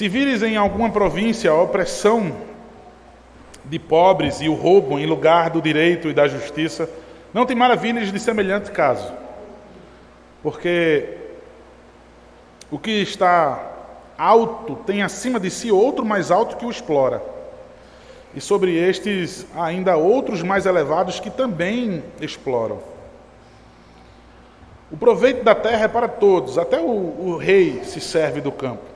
Se vires em alguma província a opressão de pobres e o roubo em lugar do direito e da justiça, não te maravilhes de semelhante caso, porque o que está alto tem acima de si outro mais alto que o explora, e sobre estes ainda outros mais elevados que também exploram. O proveito da terra é para todos, até o rei se serve do campo.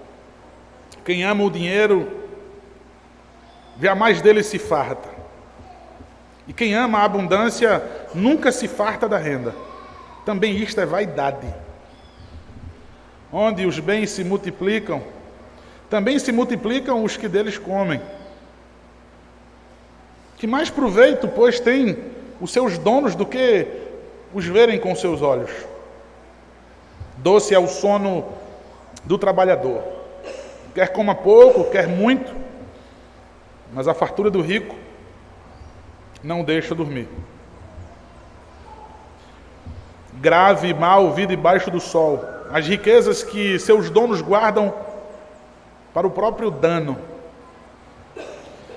Quem ama o dinheiro, jamais dele se farta. E quem ama a abundância, nunca se farta da renda. Também isto é vaidade. Onde os bens se multiplicam, também se multiplicam os que deles comem. Que mais proveito, pois, tem os seus donos do que os verem com seus olhos? Doce é o sono do trabalhador. Quer coma pouco, quer muito, mas a fartura do rico não deixa dormir. Grave e mal vi debaixo do sol as riquezas que seus donos guardam para o próprio dano.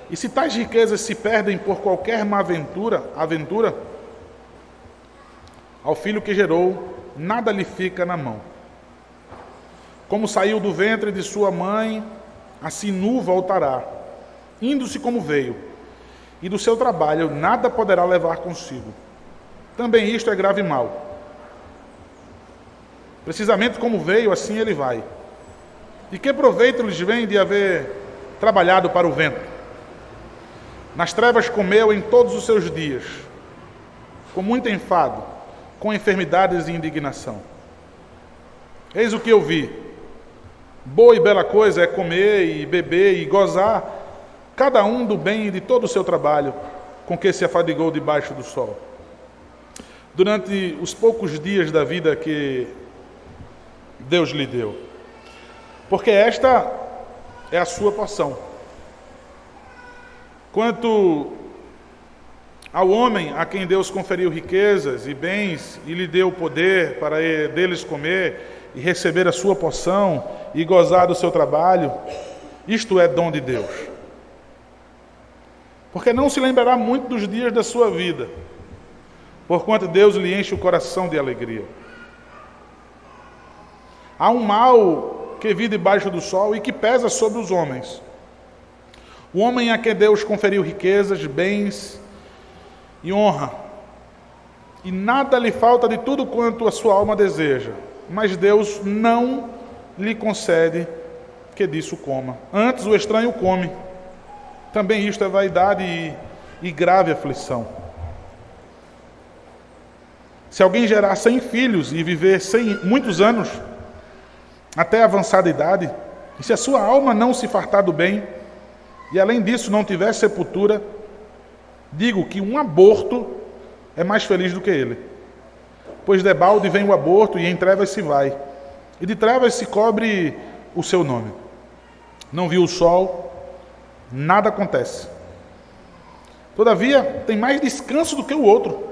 E se tais riquezas se perdem por qualquer má aventura, ao filho que gerou, nada lhe fica na mão. Como saiu do ventre de sua mãe, assim nu voltará, indo-se como veio, e do seu trabalho nada poderá levar consigo. Também isto é grave mal. Precisamente como veio, assim ele vai. E que proveito lhes vem de haver trabalhado para o vento? Nas trevas comeu em todos os seus dias, com muito enfado, com enfermidades e indignação. Eis o que eu vi. Boa e bela coisa é comer e beber e gozar, cada um do bem e de todo o seu trabalho, com que se afadigou debaixo do sol. Durante os poucos dias da vida que Deus lhe deu. Porque esta é a sua porção. Quanto ao homem a quem Deus conferiu riquezas e bens e lhe deu poder para deles comer e receber a sua porção e gozar do seu trabalho, isto é dom de Deus. Porque não se lembrará muito dos dias da sua vida, porquanto Deus lhe enche o coração de alegria. Há um mal que vive debaixo do sol e que pesa sobre os homens. O homem a quem Deus conferiu riquezas, bens e honra, e nada lhe falta de tudo quanto a sua alma deseja, mas Deus não lhe concede que disso coma. Antes o estranho come. Também isto é vaidade e grave aflição. Se alguém gerar 100 filhos e viver muitos anos, até avançada idade, e se a sua alma não se fartar do bem, e além disso não tiver sepultura, digo que um aborto é mais feliz do que ele. Pois debalde vem o aborto e em trevas se vai, e de trevas se cobre o seu nome. Não viu o sol, nada acontece. Todavia, tem mais descanso do que o outro.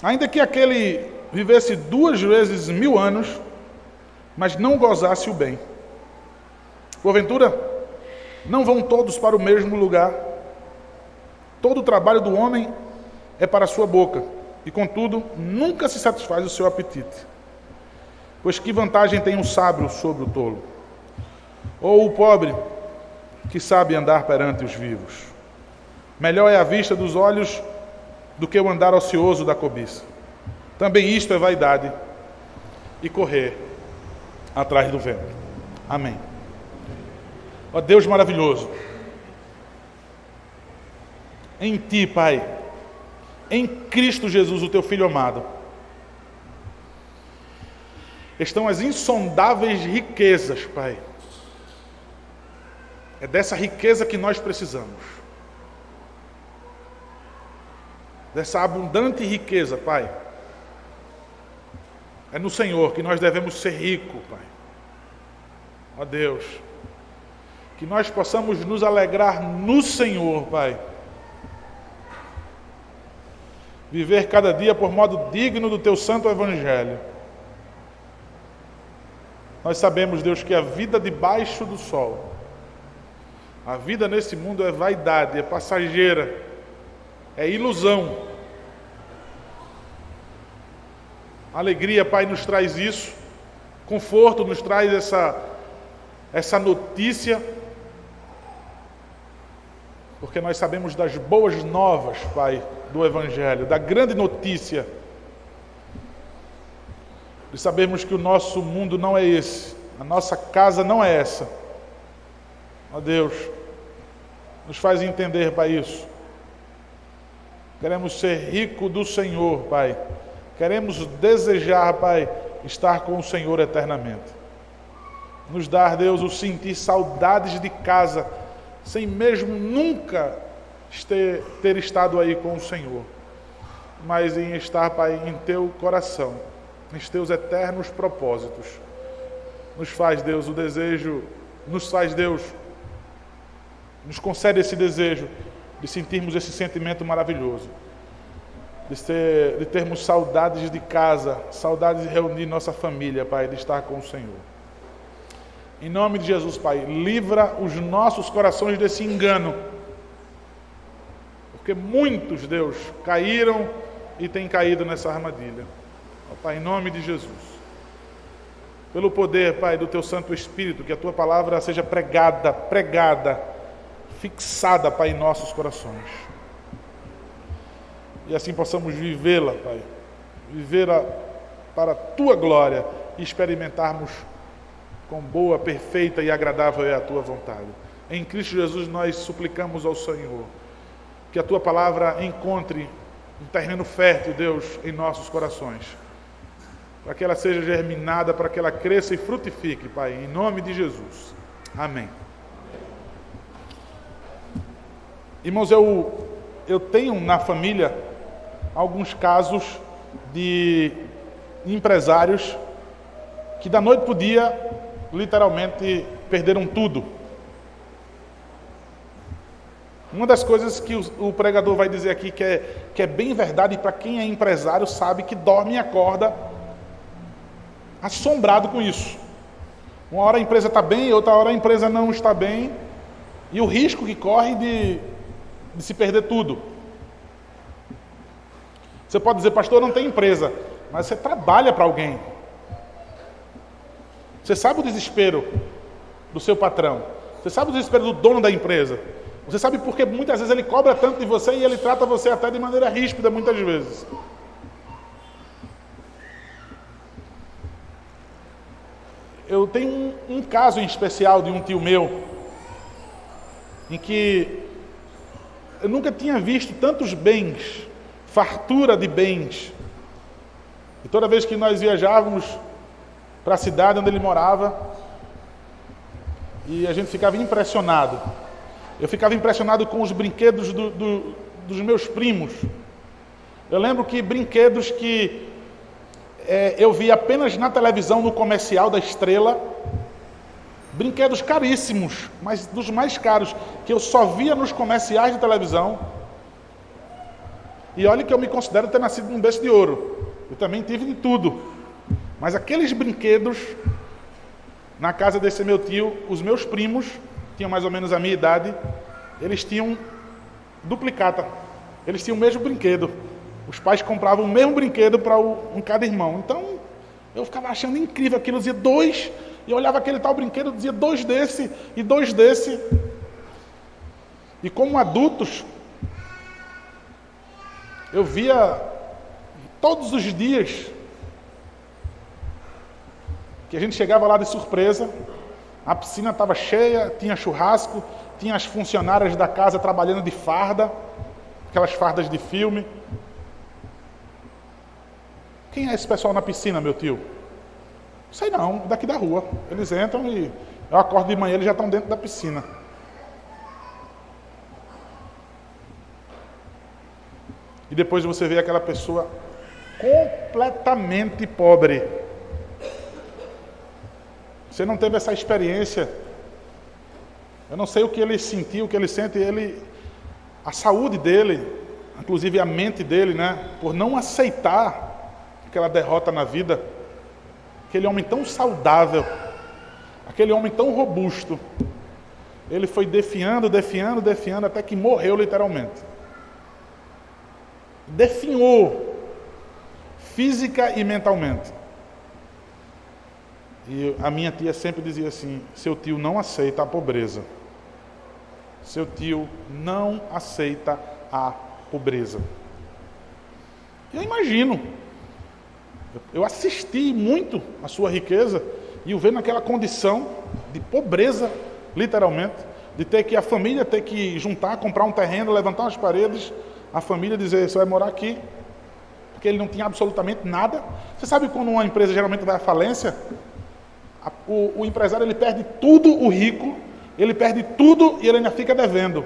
Ainda que aquele vivesse 2 vezes 1000 anos, mas não gozasse o bem. Porventura, não vão todos para o mesmo lugar. Todo o trabalho do homem é para a sua boca, e contudo, nunca se satisfaz o seu apetite. Pois que vantagem tem o sábio sobre o tolo? Ou o pobre, que sabe andar perante os vivos? Melhor é a vista dos olhos do que o andar ocioso da cobiça. Também isto é vaidade e correr atrás do vento. Amém. Ó Deus maravilhoso, em Ti, Pai, em Cristo Jesus, o Teu Filho amado, estão as insondáveis riquezas, Pai. É dessa riqueza que nós precisamos. Dessa abundante riqueza, Pai. É no Senhor que nós devemos ser ricos, Pai. Ó Deus, que nós possamos nos alegrar no Senhor, Pai. Viver cada dia por modo digno do Teu santo Evangelho. Nós sabemos, Deus, que a vida debaixo do sol, a vida nesse mundo é vaidade, é passageira, é ilusão. Alegria, Pai, nos traz isso, conforto nos traz essa notícia, porque nós sabemos das boas novas, Pai, do Evangelho, da grande notícia. E sabemos que o nosso mundo não é esse, a nossa casa não é essa. Ó Deus, nos faz entender, Pai, isso. Queremos ser ricos do Senhor, Pai. Queremos desejar, Pai, estar com o Senhor eternamente. Nos dar, Deus, o sentir saudades de casa, sem mesmo nunca ter estado aí com o Senhor, mas em estar, Pai, em Teu coração, nos Teus eternos propósitos. Nos faz, Deus, o desejo, Deus, nos concede esse desejo de sentirmos esse sentimento maravilhoso, de termos saudades de casa, saudades de reunir nossa família, Pai, de estar com o Senhor. Em nome de Jesus, Pai, livra os nossos corações desse engano, porque muitos, Deus, caíram e têm caído nessa armadilha. Ó, Pai, em nome de Jesus, pelo poder, Pai, do Teu Santo Espírito, que a Tua palavra seja pregada, fixada, Pai, em nossos corações. E assim possamos vivê-la, Pai, vivê-la para a Tua glória e experimentarmos com boa, perfeita e agradável é a Tua vontade. Em Cristo Jesus nós suplicamos ao Senhor que a Tua palavra encontre um terreno fértil, Deus, em nossos corações, para que ela seja germinada, para que ela cresça e frutifique, Pai, em nome de Jesus. Amém. Irmãos, eu tenho na família alguns casos de empresários que da noite para o dia literalmente perderam tudo. Uma das coisas que o pregador vai dizer aqui que é bem verdade, para quem é empresário sabe que dorme e acorda assombrado com isso. Uma hora a empresa está bem, outra hora a empresa não está bem, e o risco que corre de se perder tudo. Você pode dizer, pastor, não tem empresa, mas você trabalha para alguém. Você sabe o desespero do seu patrão. Você sabe o desespero do dono da empresa. Você sabe porque muitas vezes ele cobra tanto de você e ele trata você até de maneira ríspida, muitas vezes. Eu tenho um caso em especial de um tio meu, em que eu nunca tinha visto tantos bens, fartura de bens. E toda vez que nós viajávamos para a cidade onde ele morava, e a gente ficava impressionado. Eu ficava impressionado com os brinquedos dos meus primos. Eu lembro que brinquedos que eu vi apenas na televisão, no comercial da Estrela, brinquedos caríssimos, mas dos mais caros, que eu só via nos comerciais de televisão. E olha que eu me considero ter nascido num berço de ouro. Eu também tive de tudo. Mas aqueles brinquedos, na casa desse meu tio, os meus primos, tinham mais ou menos a minha idade, eles tinham duplicata. Eles tinham o mesmo brinquedo. Os pais compravam o mesmo brinquedo para cada irmão. Então, eu ficava achando incrível aquilo. Eu dizia 2, e eu olhava aquele tal brinquedo, dizia 2 desse e 2 desse. E como adultos, eu via todos os dias que a gente chegava lá de surpresa, a piscina estava cheia, tinha churrasco, tinha as funcionárias da casa trabalhando de farda, aquelas fardas de filme. Quem é esse pessoal na piscina, meu tio? Não sei não, daqui da rua. Eles entram e eu acordo de manhã, eles já estão dentro da piscina. E depois você vê aquela pessoa completamente pobre. Você não teve essa experiência. Eu não sei o que ele sentiu, o que ele sente. A saúde dele, inclusive a mente dele, né? Por não aceitar aquela derrota na vida. Aquele homem tão saudável, Aquele homem tão robusto, ele foi definhando, até que morreu literalmente. Definhou, física e mentalmente. E a minha tia sempre dizia assim: seu tio não aceita a pobreza. Seu tio não aceita a pobreza. Eu imagino, eu assisti muito a sua riqueza e o ver naquela condição de pobreza, literalmente, de ter que a família ter que juntar, comprar um terreno, levantar umas paredes, a família dizer: você vai morar aqui, porque ele não tinha absolutamente nada. Você sabe quando uma empresa geralmente vai à falência? O empresário, ele perde tudo, o rico, ele perde tudo e ele ainda fica devendo.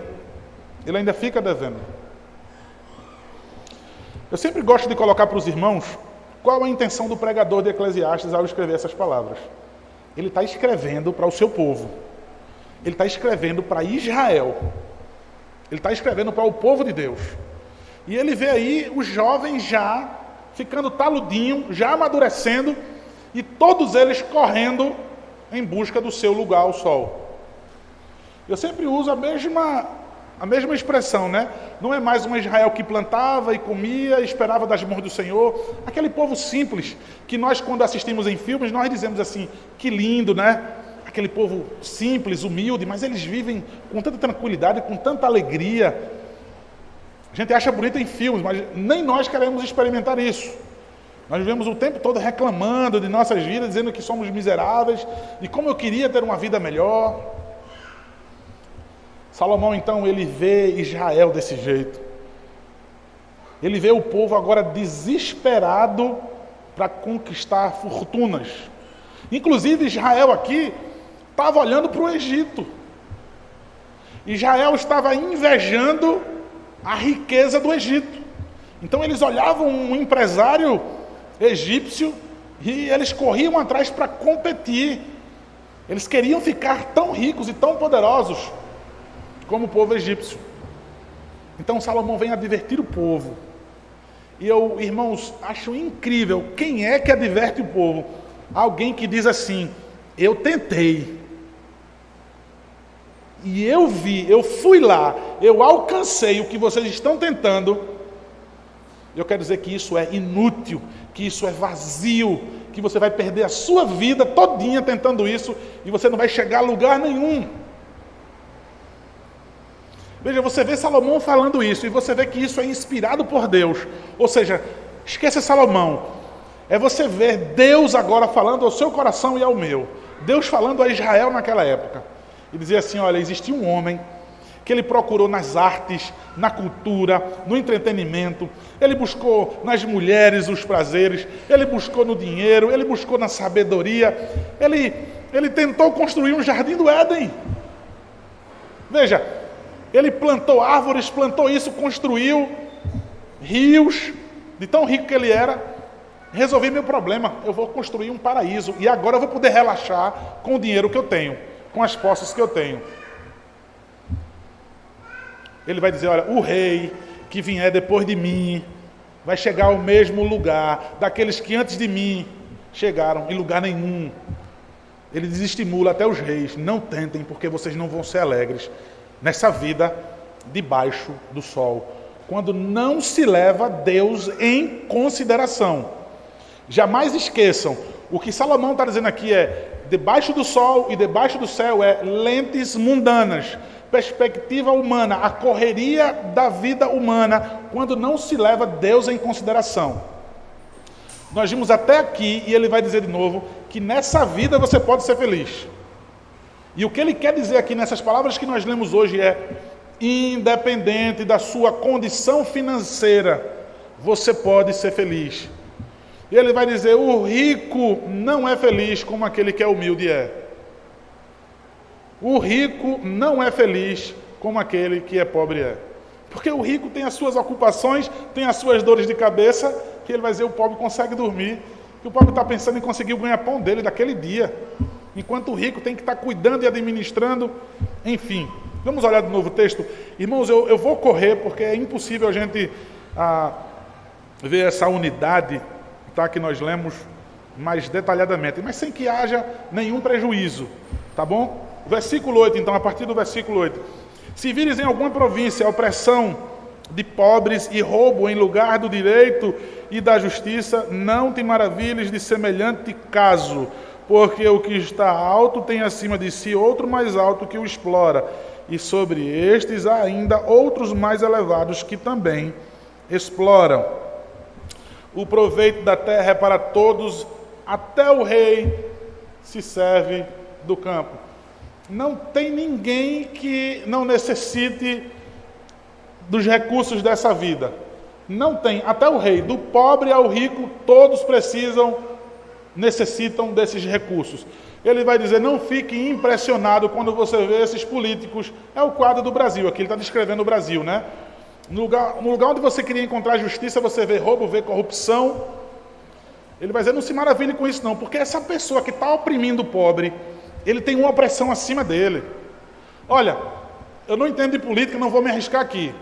Ele ainda fica devendo. Eu sempre gosto de colocar para os irmãos qual a intenção do pregador de Eclesiastes ao escrever essas palavras. Ele está escrevendo para o seu povo. Ele está escrevendo para Israel. Ele está escrevendo para o povo de Deus. E ele vê aí os jovens já ficando taludinho, já amadurecendo, e todos eles correndo em busca do seu lugar ao sol. Eu sempre uso a mesma expressão, né? Não é mais um Israel que plantava e comia, esperava das mãos do Senhor. Aquele povo simples, que nós, quando assistimos em filmes, nós dizemos assim: que lindo, né? Aquele povo simples, humilde, mas eles vivem com tanta tranquilidade, com tanta alegria. A gente acha bonito em filmes, mas nem nós queremos experimentar isso. Nós vivemos o tempo todo reclamando de nossas vidas, dizendo que somos miseráveis, e como eu queria ter uma vida melhor. Salomão, então, ele vê Israel desse jeito. Ele vê o povo agora desesperado para conquistar fortunas. Inclusive, Israel aqui estava olhando para o Egito. Israel estava invejando a riqueza do Egito. Então, eles olhavam um empresário egípcio e eles corriam atrás para competir. Eles queriam ficar tão ricos e tão poderosos como o povo egípcio. Então Salomão vem advertir o povo. E eu, irmãos, acho incrível. Quem é que adverte o povo? Alguém que diz assim: eu tentei, e eu vi, eu fui lá, eu alcancei o que vocês estão tentando. Eu quero dizer que isso é inútil, que isso é vazio, que você vai perder a sua vida todinha tentando isso, e você não vai chegar a lugar nenhum. Veja, você vê Salomão falando isso, e você vê que isso é inspirado por Deus. Ou seja, esqueça Salomão. É você ver Deus agora falando ao seu coração e ao meu. Deus falando a Israel naquela época. E dizia assim: olha, existia um homem que ele procurou nas artes, na cultura, no entretenimento. Ele buscou nas mulheres os prazeres. Ele buscou no dinheiro. Ele buscou na sabedoria. Ele tentou construir um jardim do Éden. Veja, ele plantou árvores, plantou isso, construiu rios, de tão rico que ele era. Resolvi meu problema, eu vou construir um paraíso, e agora eu vou poder relaxar com o dinheiro que eu tenho, com as posses que eu tenho. Ele vai dizer: olha, o rei que vier depois de mim vai chegar ao mesmo lugar daqueles que antes de mim chegaram em lugar nenhum. Ele desestimula até os reis: não tentem, porque vocês não vão ser alegres nessa vida debaixo do sol, quando não se leva Deus em consideração. Jamais esqueçam, o que Salomão está dizendo aqui é: debaixo do sol e debaixo do céu é lentes mundanas, perspectiva humana, a correria da vida humana, quando não se leva Deus em consideração. Nós vimos até aqui, e ele vai dizer de novo, que nessa vida você pode ser feliz. E o que ele quer dizer aqui nessas palavras que nós lemos hoje é: independente da sua condição financeira, você pode ser feliz. E ele vai dizer: o rico não é feliz como aquele que é humilde é. O rico não é feliz como aquele que é pobre é. Porque o rico tem as suas ocupações, tem as suas dores de cabeça, que ele vai dizer: o pobre consegue dormir, que o pobre está pensando em conseguir o ganha-pão dele daquele dia, enquanto o rico tem que estar cuidando e administrando. Enfim, vamos olhar de novo o texto. Irmãos, eu vou correr, porque é impossível a gente ver essa unidade, tá, que nós lemos mais detalhadamente, mas sem que haja nenhum prejuízo, tá bom? Versículo 8, então, a partir do versículo 8. Se vires em alguma província a opressão de pobres e roubo em lugar do direito e da justiça, não te maravilhes de semelhante caso, porque o que está alto tem acima de si outro mais alto que o explora, e sobre estes há ainda outros mais elevados que também exploram. O proveito da terra é para todos, até o rei se serve do campo. Não tem ninguém que não necessite dos recursos dessa vida. Não tem, até o rei, do pobre ao rico, todos necessitam desses recursos. Ele vai dizer, não fique impressionado quando você vê esses políticos. É o quadro do Brasil, aqui ele está descrevendo o Brasil, né? No lugar onde você queria encontrar justiça, você vê roubo, vê corrupção. Ele vai dizer, não se maravilhe com isso não, porque essa pessoa que está oprimindo o pobre, ele tem uma opressão acima dele. Olha, eu não entendo de política, não vou me arriscar aqui.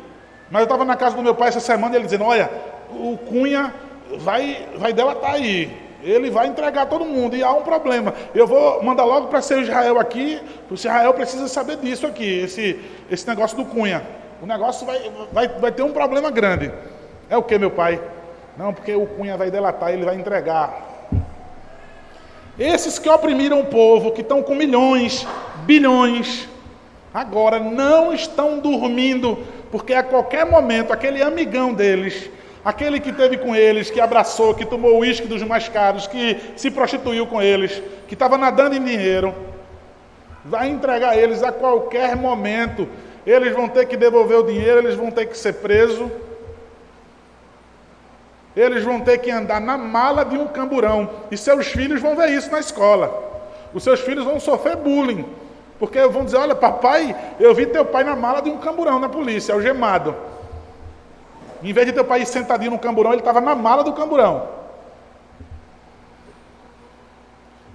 Mas eu estava na casa do meu pai essa semana e ele dizendo, olha, o Cunha vai delatar aí. Ele vai entregar todo mundo e há um problema. Eu vou mandar logo para ser Israel aqui, porque Israel precisa saber disso aqui, esse negócio do Cunha. O negócio vai ter um problema grande. É o que, meu pai? Não, porque o Cunha vai delatar, ele vai entregar. Esses que oprimiram o povo, que estão com milhões, bilhões, agora não estão dormindo, porque a qualquer momento, aquele amigão deles, aquele que esteve com eles, que abraçou, que tomou o uísque dos mais caros, que se prostituiu com eles, que estava nadando em dinheiro, vai entregar eles a qualquer momento. Eles vão ter que devolver o dinheiro, eles vão ter que ser presos, eles vão ter que andar na mala de um camburão, e seus filhos vão ver isso na escola. Os seus filhos vão sofrer bullying, porque vão dizer, olha papai, eu vi teu pai na mala de um camburão na polícia, algemado. Em vez de teu pai ir sentadinho no camburão, ele estava na mala do camburão.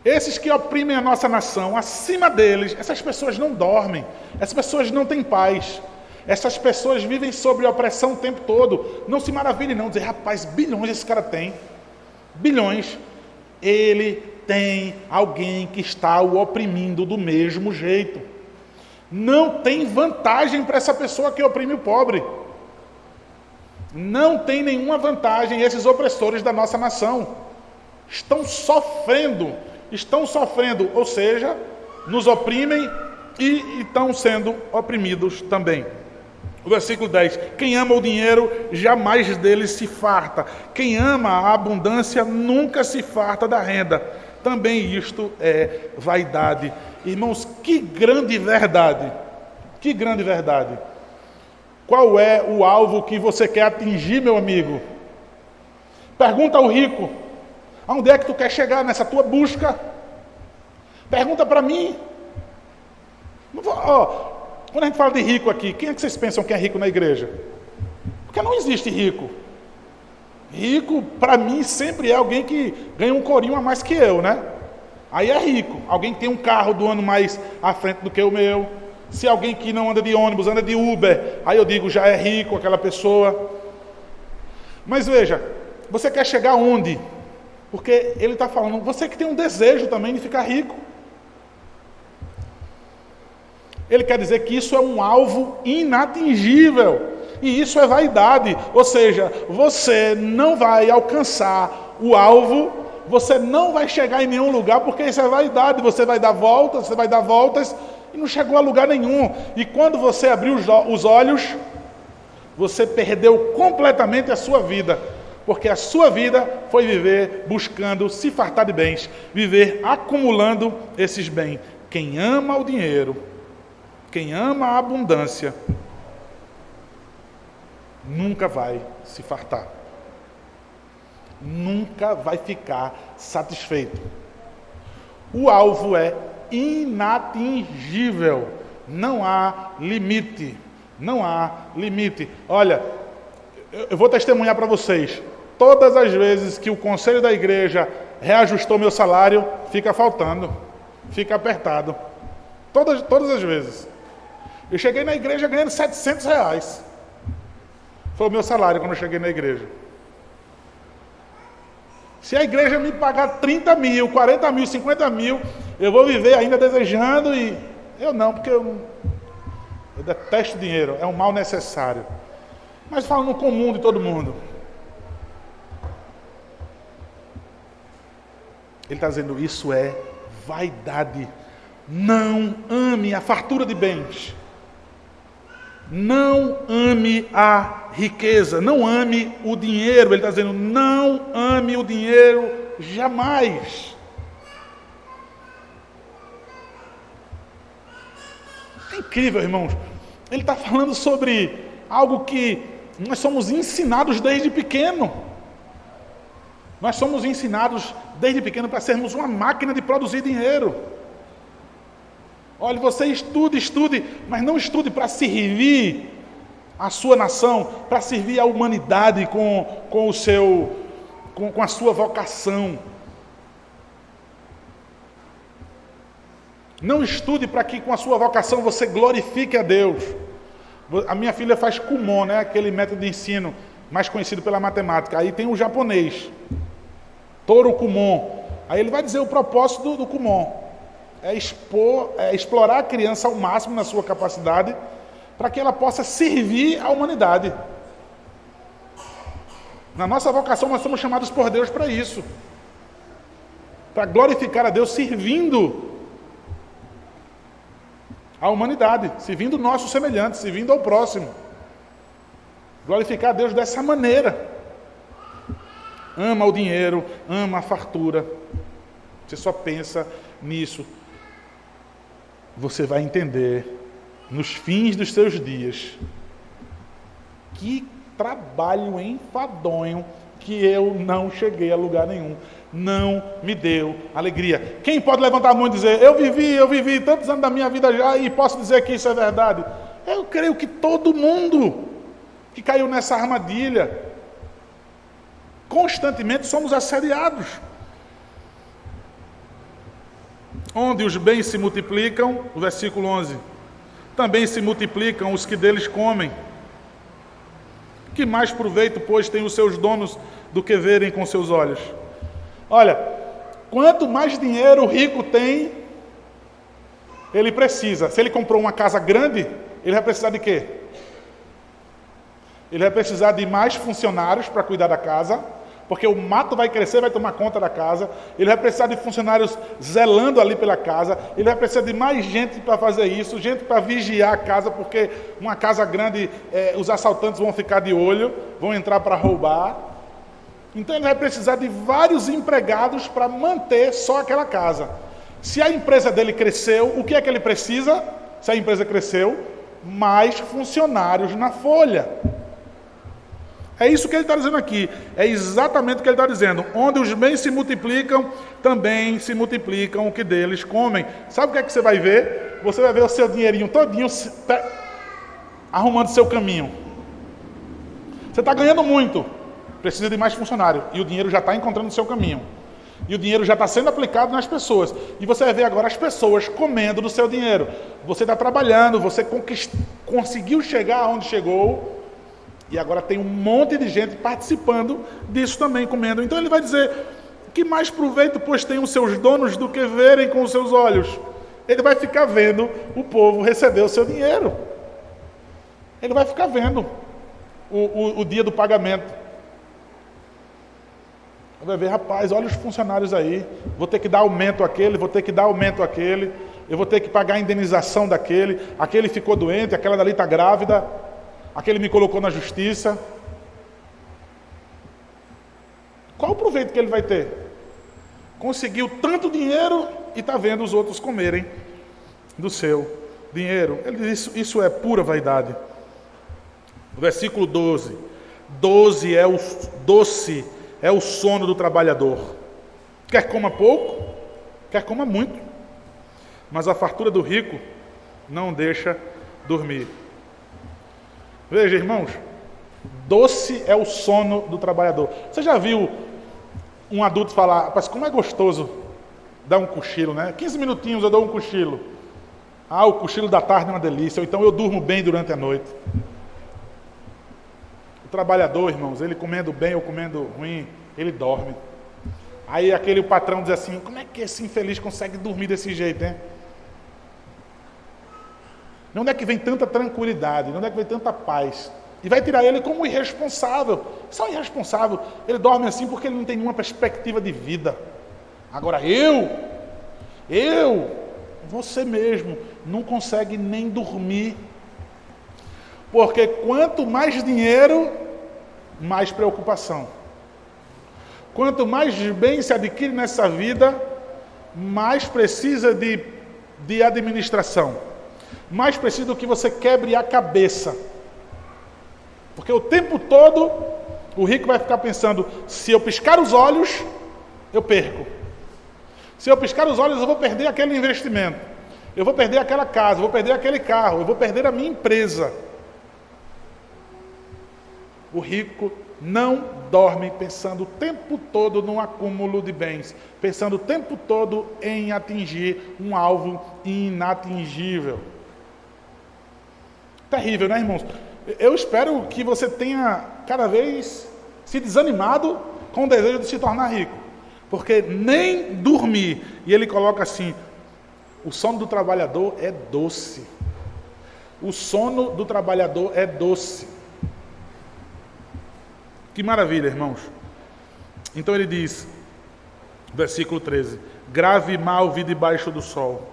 Esses que oprimem a nossa nação, acima deles, essas pessoas não dormem, essas pessoas não têm paz. Essas pessoas vivem sobre opressão o tempo todo. Não se maravilhe não, dizer, rapaz, bilhões esse cara tem. Bilhões. Ele tem alguém que está o oprimindo do mesmo jeito. Não tem vantagem para essa pessoa que oprime o pobre. Não tem nenhuma vantagem esses opressores da nossa nação. Estão sofrendo, ou seja, nos oprimem e estão sendo oprimidos também. O versículo 10, quem ama o dinheiro, jamais dele se farta. Quem ama a abundância, nunca se farta da renda. Também isto é vaidade. Irmãos, que grande verdade. Que grande verdade. Qual é o alvo que você quer atingir, meu amigo? Pergunta ao rico. Aonde é que tu quer chegar nessa tua busca? Pergunta para mim. Quando a gente fala de rico aqui, quem é que vocês pensam que é rico na igreja? Porque não existe rico. Rico, para mim, sempre é alguém que ganha um corinho a mais que eu, né? Aí é rico. Alguém que tem um carro do ano mais à frente do que o meu. Se alguém que não anda de ônibus, anda de Uber, aí eu digo, já é rico aquela pessoa. Mas veja, você quer chegar onde? Porque ele está falando, você que tem um desejo também de ficar rico. Ele quer dizer que isso é um alvo inatingível. E isso é vaidade. Ou seja, você não vai alcançar o alvo, você não vai chegar em nenhum lugar, porque isso é vaidade. Você vai dar voltas, e não chegou a lugar nenhum. E quando você abriu os olhos, você perdeu completamente a sua vida. Porque a sua vida foi viver buscando se fartar de bens, viver acumulando esses bens. Quem ama o dinheiro, quem ama a abundância, nunca vai se fartar. Nunca vai ficar satisfeito. O alvo é inatingível. Não há limite. Não há limite. Olha, eu vou testemunhar para vocês. Todas as vezes que o conselho da igreja reajustou meu salário, fica faltando. Fica apertado. Todas as vezes. Eu cheguei na igreja ganhando R$700. Foi o meu salário quando eu cheguei na igreja. Se a igreja me pagar 30 mil, 40 mil, 50 mil, eu vou viver ainda desejando e... Eu não, porque eu detesto dinheiro, é um mal necessário. Mas falo no comum de todo mundo. Ele está dizendo, isso é vaidade. Não ame a fartura de bens. Não ame a riqueza. Não ame o dinheiro. Ele está dizendo, não ame o dinheiro jamais. É incrível, irmãos. Ele está falando sobre algo que nós somos ensinados desde pequeno. Nós somos ensinados desde pequeno para sermos uma máquina de produzir dinheiro. Olha, você estude, mas não estude para servir a sua nação, para servir a humanidade com a sua vocação. Não estude para que com a sua vocação você glorifique a Deus. A minha filha faz Kumon, né? Aquele método de ensino mais conhecido pela matemática. Aí tem o japonês, Toru Kumon. Aí ele vai dizer o propósito do Kumon. É explorar a criança ao máximo na sua capacidade para que ela possa servir a humanidade. Na nossa vocação nós somos chamados por Deus para isso. Para glorificar a Deus servindo a humanidade, servindo o nosso semelhante, servindo ao próximo. Glorificar a Deus dessa maneira. Ama o dinheiro, ama a fartura. Você só pensa nisso. Você vai entender, nos fins dos seus dias, que trabalho enfadonho que eu não cheguei a lugar nenhum. Não me deu alegria. Quem pode levantar a mão e dizer, eu vivi tantos anos da minha vida já e posso dizer que isso é verdade? Eu creio que todo mundo que caiu nessa armadilha, constantemente somos assediados. Onde os bens se multiplicam, o versículo 11, também se multiplicam os que deles comem. Que mais proveito, pois, têm os seus donos do que verem com seus olhos? Olha, quanto mais dinheiro o rico tem, ele precisa. Se ele comprou uma casa grande, ele vai precisar de quê? Ele vai precisar de mais funcionários para cuidar da casa, porque o mato vai crescer, vai tomar conta da casa. Ele vai precisar de funcionários zelando ali pela casa. Ele vai precisar de mais gente para fazer isso, gente para vigiar a casa, porque uma casa grande, os assaltantes vão ficar de olho, vão entrar para roubar. Então ele vai precisar de vários empregados para manter só aquela casa. Se a empresa dele cresceu, o que é que ele precisa? Se a empresa cresceu, mais funcionários na folha. É isso que ele está dizendo aqui. É exatamente o que ele está dizendo. Onde os bens se multiplicam, também se multiplicam o que deles comem. Sabe o que é que você vai ver? Você vai ver o seu dinheirinho todinho arrumando seu caminho. Você está ganhando muito. Precisa de mais funcionário. E o dinheiro já está encontrando o seu caminho. E o dinheiro já está sendo aplicado nas pessoas. E você vai ver agora as pessoas comendo do seu dinheiro. Você está trabalhando, você conseguiu chegar onde chegou. E agora tem um monte de gente participando disso também, comendo. Então ele vai dizer, que mais proveito, pois, têm os seus donos do que verem com os seus olhos? Ele vai ficar vendo o povo receber o seu dinheiro. Ele vai ficar vendo o dia do pagamento. Ele vai ver, rapaz, olha os funcionários aí, vou ter que dar aumento àquele, vou ter que dar aumento àquele, eu vou ter que pagar a indenização daquele, aquele ficou doente, aquela dali está grávida, aquele me colocou na justiça. Qual o proveito que ele vai ter? Conseguiu tanto dinheiro e está vendo os outros comerem do seu dinheiro. Ele diz, isso é pura vaidade. Versículo 12. Doce é o sono do trabalhador. Quer coma pouco, quer coma muito. Mas a fartura do rico não deixa dormir. Veja, irmãos, doce é o sono do trabalhador. Você já viu um adulto falar, rapaz, como é gostoso dar um cochilo, né? 15 minutinhos eu dou um cochilo. Ah, o cochilo da tarde é uma delícia, ou então eu durmo bem durante a noite. O trabalhador, irmãos, ele comendo bem ou comendo ruim, ele dorme. Aí aquele patrão diz assim, como é que esse infeliz consegue dormir desse jeito, hein? De onde é que vem tanta tranquilidade? De onde é que vem tanta paz? E vai tirar ele como irresponsável. Só irresponsável. Ele dorme assim porque ele não tem nenhuma perspectiva de vida. Agora você mesmo, não consegue nem dormir. Porque quanto mais dinheiro, mais preocupação. Quanto mais bem se adquire nessa vida, mais precisa de administração. Mais precisa do que você quebre a cabeça. Porque o tempo todo, o rico vai ficar pensando, se eu piscar os olhos, eu perco. Se eu piscar os olhos, eu vou perder aquele investimento. Eu vou perder aquela casa, eu vou perder aquele carro, eu vou perder a minha empresa. O rico não dorme pensando o tempo todo no acúmulo de bens, pensando o tempo todo em atingir um alvo inatingível. Terrível, né, irmãos? Eu espero que você tenha cada vez se desanimado com o desejo de se tornar rico, porque nem dormir, e ele coloca assim, o sono do trabalhador é doce. O sono do trabalhador é doce. Que maravilha, irmãos. Então ele diz, versículo 13, grave mal vi debaixo do sol.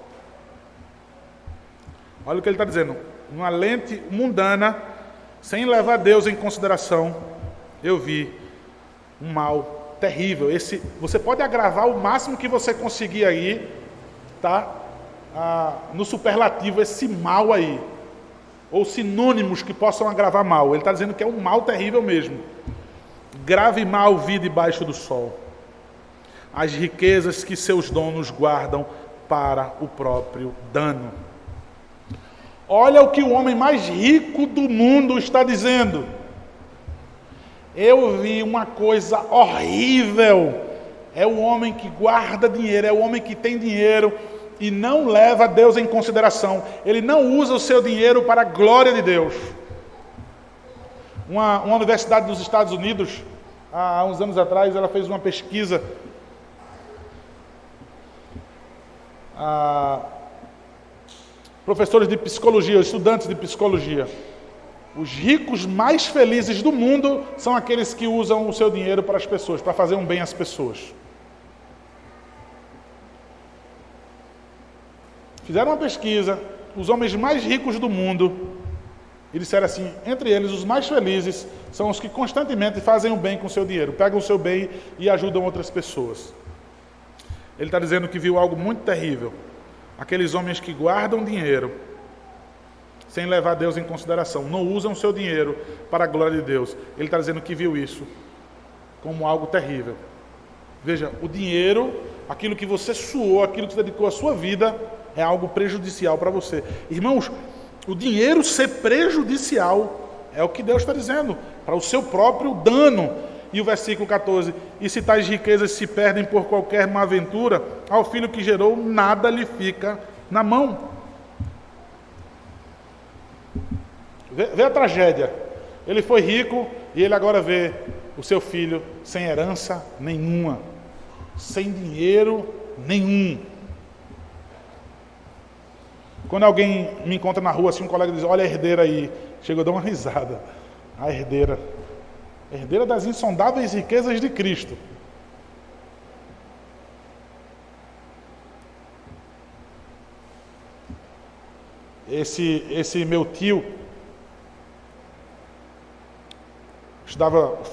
Olha o que ele está dizendo, uma lente mundana, sem levar Deus em consideração, eu vi um mal terrível. Você pode agravar o máximo que você conseguir aí, tá? No superlativo, esse mal aí, ou sinônimos que possam agravar mal. Ele está dizendo que é um mal terrível mesmo. Grave mal vi debaixo do sol, as riquezas que seus donos guardam para o próprio dano. Olha o que o homem mais rico do mundo está dizendo. Eu vi uma coisa horrível. É o homem que guarda dinheiro, é o homem que tem dinheiro e não leva Deus em consideração. Ele não usa o seu dinheiro para a glória de Deus. Uma universidade dos Estados Unidos, há uns anos atrás, ela fez uma pesquisa. Professores de psicologia, estudantes de psicologia. Os ricos mais felizes do mundo são aqueles que usam o seu dinheiro para as pessoas, para fazer um bem às pessoas. Fizeram uma pesquisa, os homens mais ricos do mundo, e disseram assim, entre eles os mais felizes são os que constantemente fazem o bem com o seu dinheiro, pegam o seu bem e ajudam outras pessoas. Ele está dizendo que viu algo muito terrível. Aqueles homens que guardam dinheiro sem levar Deus em consideração, não usam o seu dinheiro para a glória de Deus. Ele está dizendo que viu isso como algo terrível. Veja, o dinheiro, aquilo que você suou, aquilo que você dedicou a sua vida, é algo prejudicial para você. Irmãos, o dinheiro ser prejudicial é o que Deus está dizendo, para o seu próprio dano. E o versículo 14, e se tais riquezas se perdem por qualquer má aventura, ao filho que gerou, nada lhe fica na mão. Vê a tragédia. Ele foi rico e ele agora vê o seu filho sem herança nenhuma, sem dinheiro nenhum. Quando alguém me encontra na rua, assim, um colega diz, olha a herdeira aí, chega a dar uma risada. A herdeira das insondáveis riquezas de Cristo. Esse meu tio,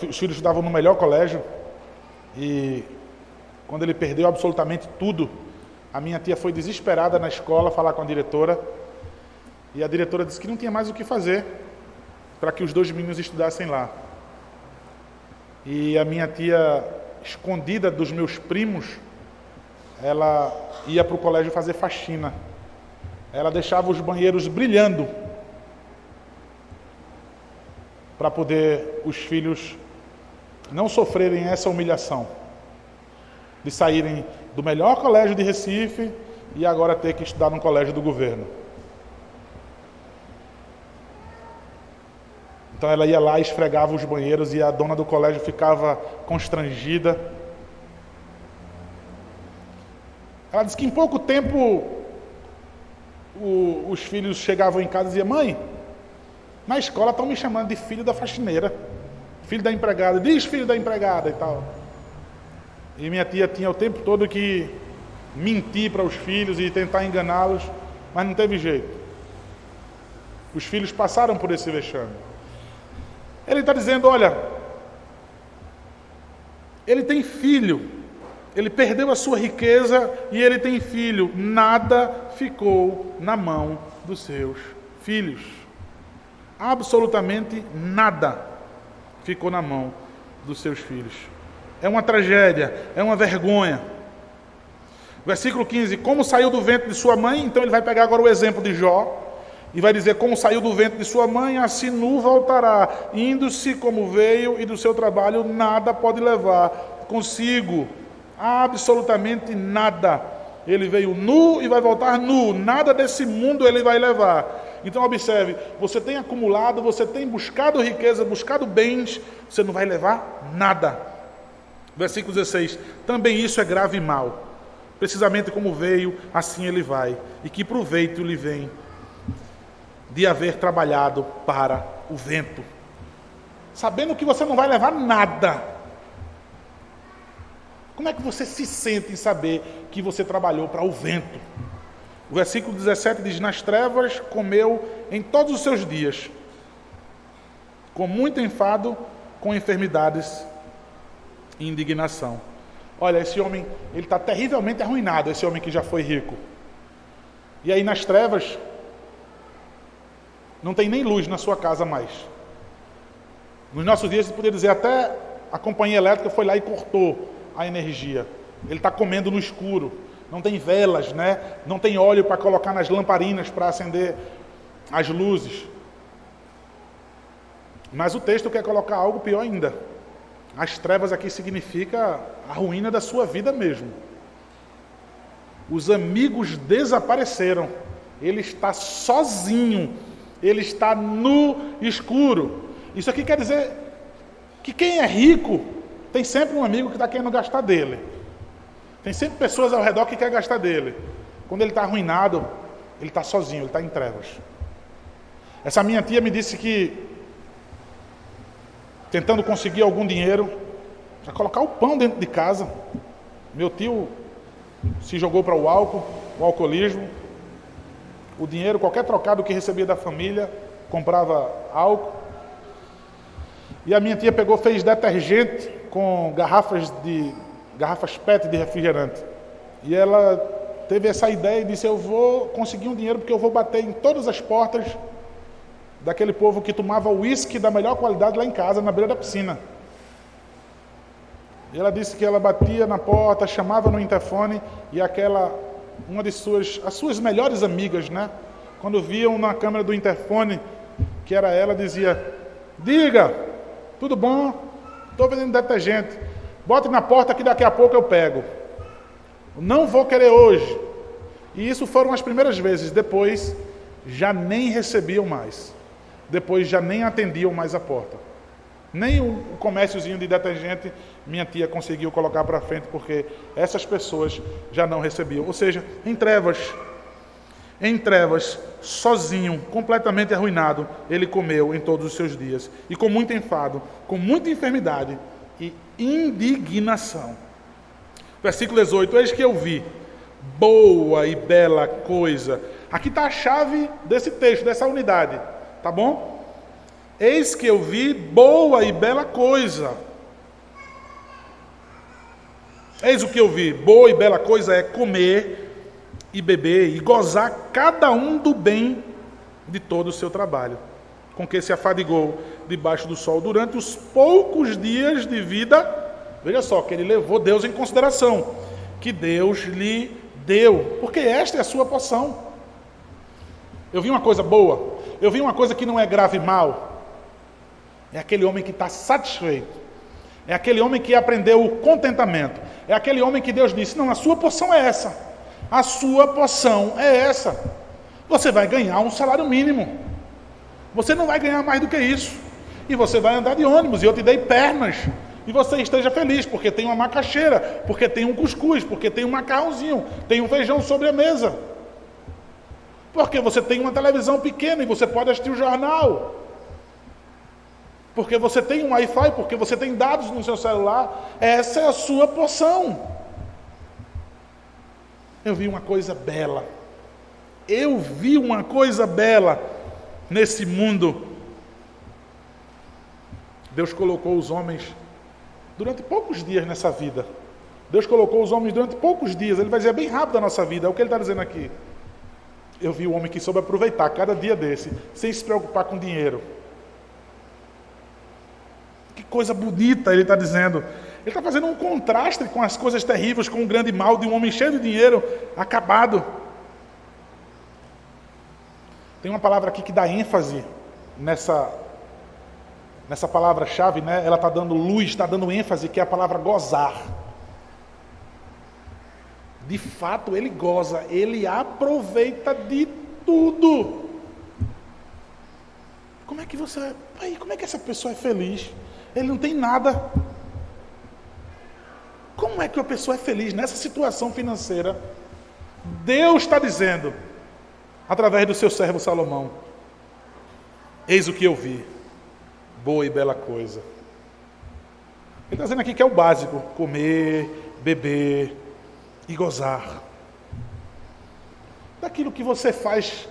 os filhos estudavam no melhor colégio, e quando ele perdeu absolutamente tudo, a minha tia foi desesperada na escola falar com a diretora, e a diretora disse que não tinha mais o que fazer para que os dois meninos estudassem lá. E a minha tia, escondida dos meus primos, ela ia para o colégio fazer faxina. Ela deixava os banheiros brilhando para poder os filhos não sofrerem essa humilhação de saírem do melhor colégio de Recife e agora ter que estudar num colégio do governo. Então ela ia lá e esfregava os banheiros e a dona do colégio ficava constrangida. Ela disse que em pouco tempo os filhos chegavam em casa e diziam: mãe, na escola estão me chamando de filho da faxineira, filho da empregada, diz filho da empregada e tal. E minha tia tinha o tempo todo que mentir para os filhos e tentar enganá-los, mas não teve jeito. Os filhos passaram por esse vexame. Ele está dizendo: olha, ele tem filho, ele perdeu a sua riqueza e ele tem filho, nada ficou na mão dos seus filhos. Absolutamente nada ficou na mão dos seus filhos. É uma tragédia, é uma vergonha. Versículo 15: como saiu do ventre de sua mãe, então ele vai pegar agora o exemplo de Jó, e vai dizer: como saiu do ventre de sua mãe, assim nu voltará, indo-se como veio, e do seu trabalho nada pode levar consigo, absolutamente nada. Ele veio nu e vai voltar nu, nada desse mundo ele vai levar. Então observe, você tem acumulado, você tem buscado riqueza, buscado bens, você não vai levar nada. Versículo 16: também isso é grave e mal, precisamente como veio, assim ele vai, e que proveito lhe vem de haver trabalhado para o vento. Sabendo que você não vai levar nada, como é que você se sente em saber que você trabalhou para o vento? O versículo 17 diz: nas trevas comeu em todos os seus dias, com muito enfado, com enfermidades e indignação. Olha, esse homem, ele está terrivelmente arruinado, esse homem que já foi rico. E aí nas trevas, não tem nem luz na sua casa mais. Nos nossos dias, você poderia dizer, até a companhia elétrica foi lá e cortou a energia. Ele está comendo no escuro. Não tem velas, né? Não tem óleo para colocar nas lamparinas para acender as luzes. Mas o texto quer colocar algo pior ainda. As trevas aqui significa a ruína da sua vida mesmo. Os amigos desapareceram. Ele está sozinho. Ele está no escuro. Isso aqui quer dizer que quem é rico tem sempre um amigo que está querendo gastar dele. Tem sempre pessoas ao redor que querem gastar dele. Quando ele está arruinado, ele está sozinho, ele está em trevas. Essa minha tia me disse que, tentando conseguir algum dinheiro para colocar o pão dentro de casa, meu tio se jogou para o álcool, o alcoolismo. O dinheiro, qualquer trocado que recebia da família, comprava álcool. E a minha tia pegou, fez detergente com garrafas PET de refrigerante. E ela teve essa ideia e disse: eu vou conseguir um dinheiro porque eu vou bater em todas as portas daquele povo que tomava uísque da melhor qualidade lá em casa, na beira da piscina. E ela disse que ela batia na porta, chamava no interfone, e uma de as suas melhores amigas, né? Quando viam na câmera do interfone que era ela, dizia: diga, tudo bom? Estou vendendo detergente. Bote na porta que daqui a pouco eu pego. Não vou querer hoje. E isso foram as primeiras vezes. Depois já nem recebiam mais. Depois já nem atendiam mais a porta. Nem o comérciozinho de detergente minha tia conseguiu colocar para frente, porque essas pessoas já não recebiam. Ou seja, em trevas, sozinho, completamente arruinado, ele comeu em todos os seus dias. E com muito enfado, com muita enfermidade e indignação. Versículo 18: eis que eu vi boa e bela coisa. Aqui está a chave desse texto, dessa unidade, tá bom? Eis que eu vi boa e bela coisa. Eis o que eu vi, boa e bela coisa é comer e beber e gozar cada um do bem de todo o seu trabalho, com que se afadigou debaixo do sol durante os poucos dias de vida. Veja só, que ele levou Deus em consideração, que Deus lhe deu, porque esta é a sua porção. Eu vi uma coisa boa, eu vi uma coisa que não é grave e mal. É aquele homem que está satisfeito, é aquele homem que aprendeu o contentamento, é aquele homem que Deus disse: não, a sua porção é essa, a sua porção é essa. Você vai ganhar um salário mínimo, você não vai ganhar mais do que isso, e você vai andar de ônibus, e eu te dei pernas, e você esteja feliz, porque tem uma macaxeira, porque tem um cuscuz, porque tem um macarrãozinho, tem um feijão sobre a mesa. Porque você tem uma televisão pequena e você pode assistir o jornal. Porque você tem um Wi-Fi, porque você tem dados no seu celular. Essa é a sua porção. Eu vi uma coisa bela. Eu vi uma coisa bela nesse mundo. Deus colocou os homens durante poucos dias nessa vida. Deus colocou os homens durante poucos dias. Ele vai dizer bem rápido a nossa vida. É o que ele está dizendo aqui. Eu vi o homem que soube aproveitar cada dia desse, sem se preocupar com dinheiro. Que coisa bonita ele está dizendo. Ele está fazendo um contraste com as coisas terríveis, com o grande mal de um homem cheio de dinheiro, acabado. Tem uma palavra aqui que dá ênfase nessa palavra-chave, né? Ela está dando luz, está dando ênfase, que é a palavra gozar. De fato, ele goza, ele aproveita de tudo. Como é que essa pessoa é feliz? Ele não tem nada. Como é que uma pessoa é feliz nessa situação financeira? Deus está dizendo, através do seu servo Salomão: eis o que eu vi, boa e bela coisa. Ele está dizendo aqui que é o básico: comer, beber e gozar daquilo que você faz,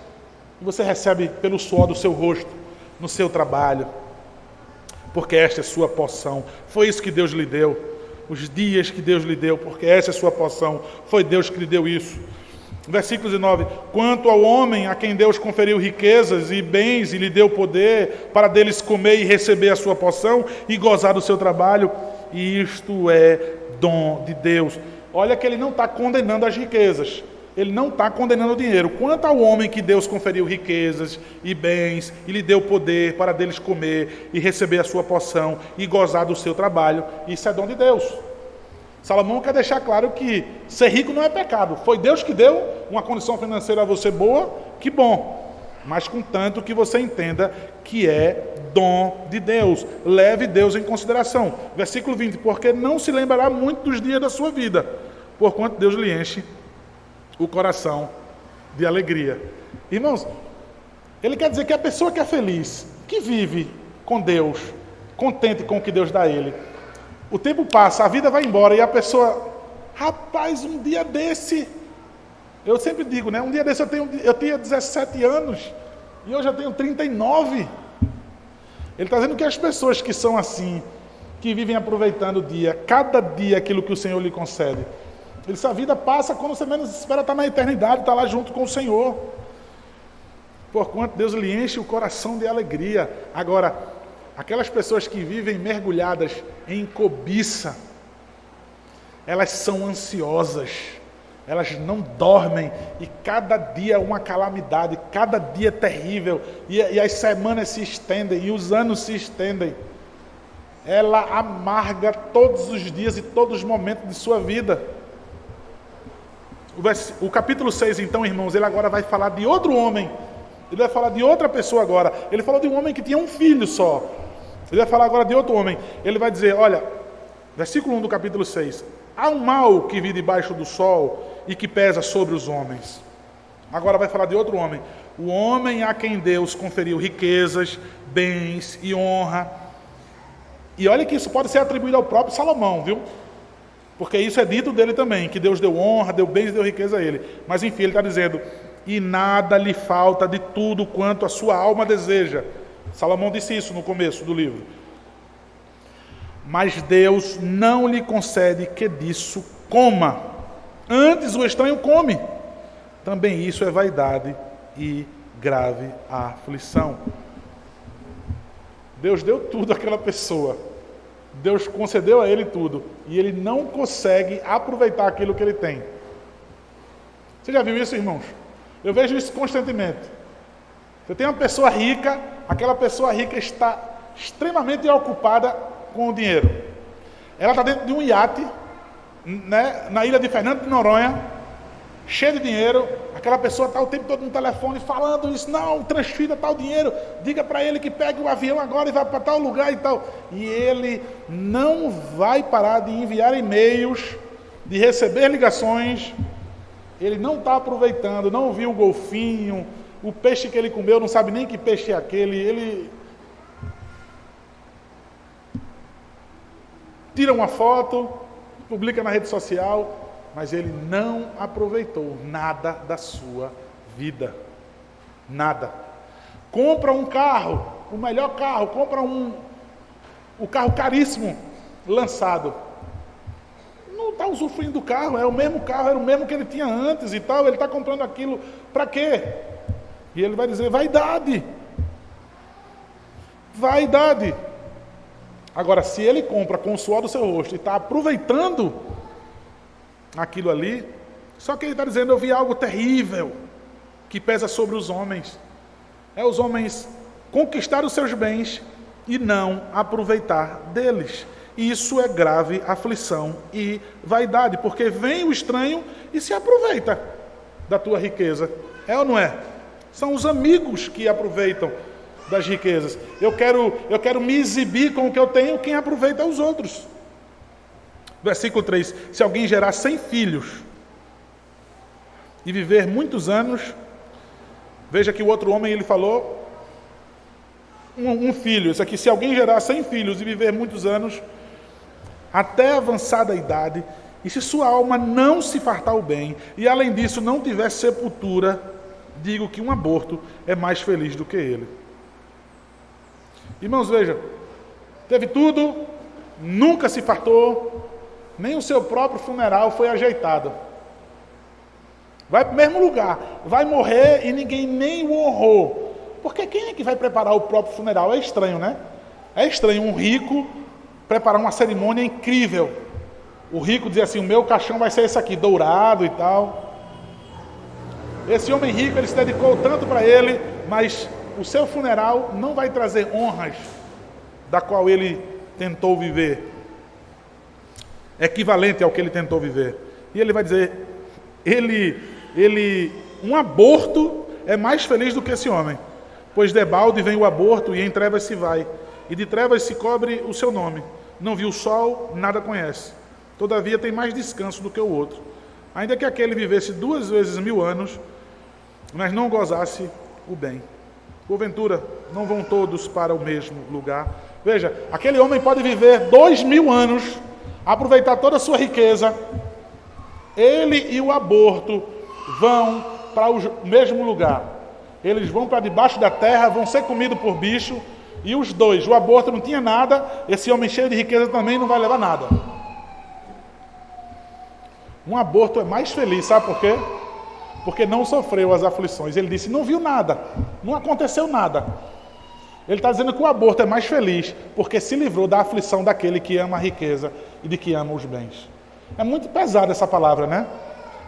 que você recebe pelo suor do seu rosto, no seu trabalho, porque esta é sua porção. Foi isso que Deus lhe deu, os dias que Deus lhe deu, porque essa é sua porção, foi Deus que lhe deu isso. Versículo 19: quanto ao homem a quem Deus conferiu riquezas e bens e lhe deu poder para deles comer e receber a sua porção e gozar do seu trabalho, isto é dom de Deus. Olha que ele não está condenando as riquezas, ele não está condenando o dinheiro. Quanto ao homem que Deus conferiu riquezas e bens e lhe deu poder para deles comer e receber a sua porção e gozar do seu trabalho, isso é dom de Deus. Salomão quer deixar claro que ser rico não é pecado. Foi Deus que deu uma condição financeira a você boa, que bom. Mas contanto que você entenda que é dom de Deus. Leve Deus em consideração. Versículo 20: porque não se lembrará muito dos dias da sua vida, porquanto Deus lhe enche o coração de alegria. Irmãos, ele quer dizer que a pessoa que é feliz, que vive com Deus, contente com o que Deus dá a ele, o tempo passa, a vida vai embora e a pessoa, rapaz, um dia desse, eu sempre digo, né? Um dia desse eu tinha 17 anos e hoje eu tenho 39. Ele está dizendo que as pessoas que são assim, que vivem aproveitando o dia, cada dia aquilo que o Senhor lhe concede, essa vida passa quando você menos espera, estar na eternidade, estar lá junto com o Senhor. Porquanto Deus lhe enche o coração de alegria. Agora, aquelas pessoas que vivem mergulhadas em cobiça, elas são ansiosas, elas não dormem, e cada dia é uma calamidade, cada dia é terrível, e as semanas se estendem, e os anos se estendem. Ela amarga todos os dias e todos os momentos de sua vida. O capítulo 6, então, irmãos, ele agora vai falar de outro homem. Ele vai falar de outra pessoa agora. Ele falou de um homem que tinha um filho só. Ele vai falar agora de outro homem. Ele vai dizer, olha, versículo 1 do capítulo 6. Há um mal que vive debaixo do sol e que pesa sobre os homens. Agora vai falar de outro homem. O homem a quem Deus conferiu riquezas, bens e honra. E olha que isso pode ser atribuído ao próprio Salomão, viu? Porque isso é dito dele também, que Deus deu honra, deu bens e deu riqueza a ele. Mas enfim, ele está dizendo, e nada lhe falta de tudo quanto a sua alma deseja. Salomão disse isso no começo do livro. Mas Deus não lhe concede que disso coma. Antes o estranho come. Também isso é vaidade e grave aflição. Deus deu tudo àquela pessoa. Deus concedeu a ele tudo. E ele não consegue aproveitar aquilo que ele tem. Você já viu isso, irmãos? Eu vejo isso constantemente. Você tem uma pessoa rica, aquela pessoa rica está extremamente ocupada com o dinheiro. Ela está dentro de um iate, né, na ilha de Fernando de Noronha, cheio de dinheiro, aquela pessoa está o tempo todo no telefone falando isso, não, transfira tal dinheiro, diga para ele que pegue o avião agora e vá para tal lugar e tal. E ele não vai parar de enviar e-mails, de receber ligações, ele não está aproveitando, não viu o golfinho, o peixe que ele comeu, não sabe nem que peixe é aquele, ele tira uma foto, publica na rede social, mas ele não aproveitou nada da sua vida. Nada. Compra um carro, o melhor carro, compra o carro caríssimo lançado. Não está usufruindo do carro, é o mesmo carro, era o mesmo que ele tinha antes e tal, ele está comprando aquilo para quê? E ele vai dizer, vaidade. Vaidade. Agora, se ele compra com o suor do seu rosto e está aproveitando aquilo ali, só que ele está dizendo, eu vi algo terrível que pesa sobre os homens. É os homens conquistar os seus bens e não aproveitar deles. Isso é grave aflição e vaidade, porque vem o estranho e se aproveita da tua riqueza. É ou não é? São os amigos que aproveitam das riquezas. Eu quero me exibir com o que eu tenho, quem aproveita é os outros. Versículo 3. Se alguém gerar 100 filhos e viver muitos anos, veja que o outro homem, ele falou um filho. Isso aqui, se alguém gerar 100 filhos e viver muitos anos, até avançada idade, e se sua alma não se fartar o bem, e além disso não tiver sepultura, digo que um aborto é mais feliz do que ele. Irmãos, veja, teve tudo, nunca se fartou, nem o seu próprio funeral foi ajeitado. Vai para o mesmo lugar, vai morrer e ninguém nem o honrou. Porque quem é que vai preparar o próprio funeral? É estranho, né? É estranho um rico preparar uma cerimônia incrível. O rico diz assim, o meu caixão vai ser esse aqui, dourado e tal. Esse homem rico, ele se dedicou tanto para ele, mas o seu funeral não vai trazer honras da qual ele tentou viver, equivalente ao que ele tentou viver. E ele vai dizer, um aborto é mais feliz do que esse homem, pois debalde vem o aborto e em trevas se vai, e de trevas se cobre o seu nome. Não viu o sol, nada conhece. Todavia tem mais descanso do que o outro. Ainda que aquele vivesse 2 vezes 1000 anos, mas não gozasse o bem. Porventura, não vão todos para o mesmo lugar. Veja, aquele homem pode viver 2000 anos, aproveitar toda a sua riqueza. Ele e o aborto vão para o mesmo lugar. Eles vão para debaixo da terra, vão ser comidos por bicho. E os dois, o aborto não tinha nada, esse homem cheio de riqueza também não vai levar nada. Um aborto é mais feliz, sabe por quê? Porque não sofreu as aflições. Ele disse, não viu nada, não aconteceu nada. Ele está dizendo que o aborto é mais feliz, porque se livrou da aflição daquele que ama a riqueza e de que ama os bens. É muito pesada essa palavra, né?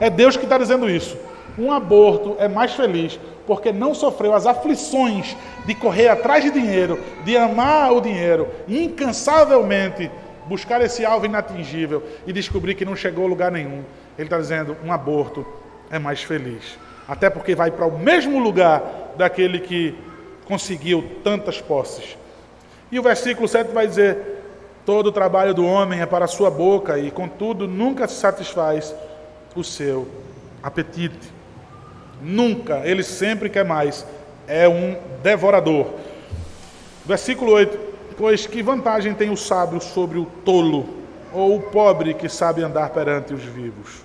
É Deus que está dizendo isso. Um aborto é mais feliz, porque não sofreu as aflições de correr atrás de dinheiro, de amar o dinheiro, e incansavelmente buscar esse alvo inatingível e descobrir que não chegou a lugar nenhum. Ele está dizendo, um aborto é mais feliz. Até porque vai para o mesmo lugar daquele que conseguiu tantas posses. E o versículo 7 vai dizer, todo o trabalho do homem é para a sua boca, e contudo nunca se satisfaz o seu apetite. Nunca, ele sempre quer mais. É um devorador. Versículo 8. Pois que vantagem tem o sábio sobre o tolo, ou o pobre que sabe andar perante os vivos?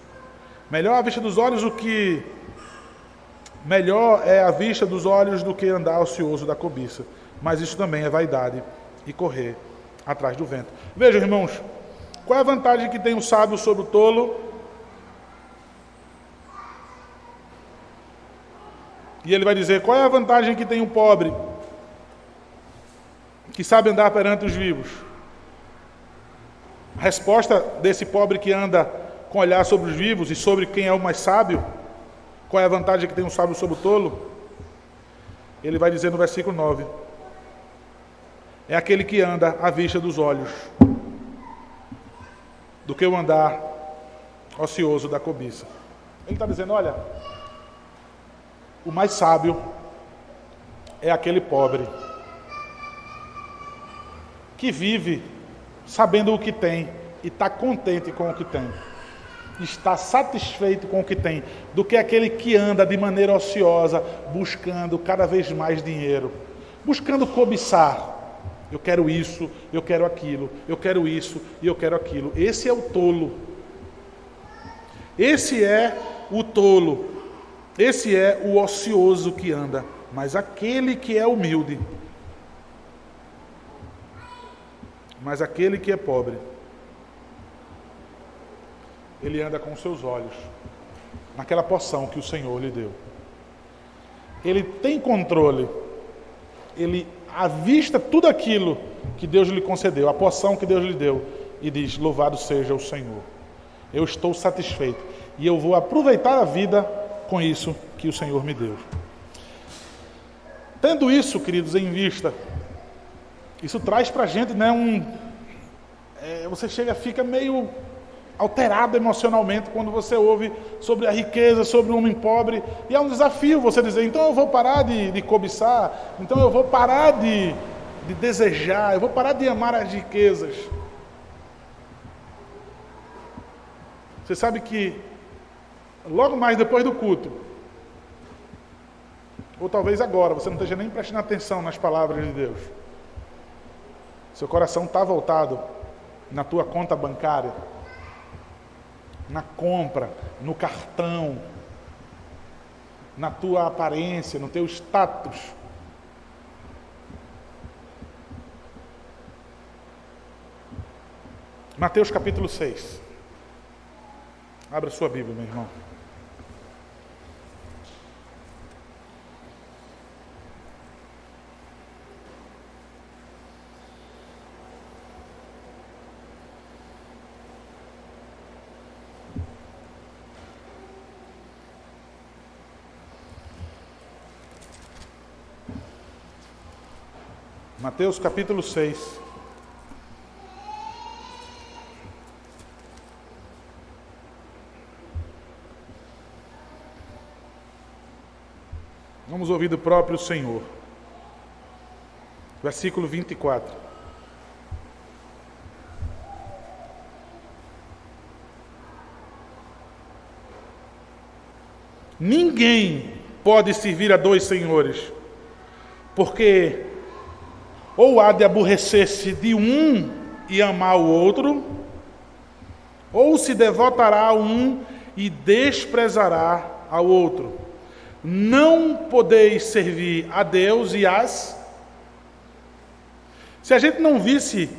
Melhor é a vista dos olhos do que andar ocioso da cobiça. Mas isso também é vaidade e correr atrás do vento. Vejam, irmãos, qual é a vantagem que tem o sábio sobre o tolo? E ele vai dizer, qual é a vantagem que tem o pobre que sabe andar perante os vivos? A resposta desse pobre que anda com olhar sobre os vivos e sobre quem é o mais sábio, qual é a vantagem que tem o sábio sobre o tolo? Ele vai dizer no versículo 9, é aquele que anda à vista dos olhos, do que o andar ocioso da cobiça. Ele está dizendo, olha, o mais sábio é aquele pobre que vive sabendo o que tem e está contente com o que tem. Está satisfeito com o que tem, do que aquele que anda de maneira ociosa, buscando cada vez mais dinheiro, buscando cobiçar. Eu quero isso, eu quero aquilo, eu quero isso e eu quero aquilo. Esse é o tolo. Esse é o tolo. Esse é o ocioso que anda. Mas aquele que é humilde, mas aquele que é pobre, ele anda com os seus olhos naquela porção que o Senhor lhe deu. Ele tem controle. Ele avista tudo aquilo que Deus lhe concedeu, a porção que Deus lhe deu, e diz, louvado seja o Senhor. Eu estou satisfeito e eu vou aproveitar a vida com isso que o Senhor me deu. Tendo isso, queridos, em vista, isso traz para a gente, né, você fica meio alterado emocionalmente quando você ouve sobre a riqueza, sobre o homem pobre, e é um desafio você dizer, então eu vou parar de cobiçar, então eu vou parar de desejar, eu vou parar de amar as riquezas. Você sabe que logo mais depois do culto, ou talvez agora, você não esteja nem prestando atenção nas palavras de Deus, seu coração está voltado na tua conta bancária, na compra, no cartão, na tua aparência, no teu status. Mateus capítulo 6. Abra sua Bíblia, meu irmão. Mateus capítulo 6. Vamos ouvir do próprio Senhor. Versículo 24. Ninguém pode servir a dois senhores, porque ou há de aborrecer-se de um e amar o outro, ou se devotará a um e desprezará ao outro. Não podeis servir a Deus e às... Se a gente não visse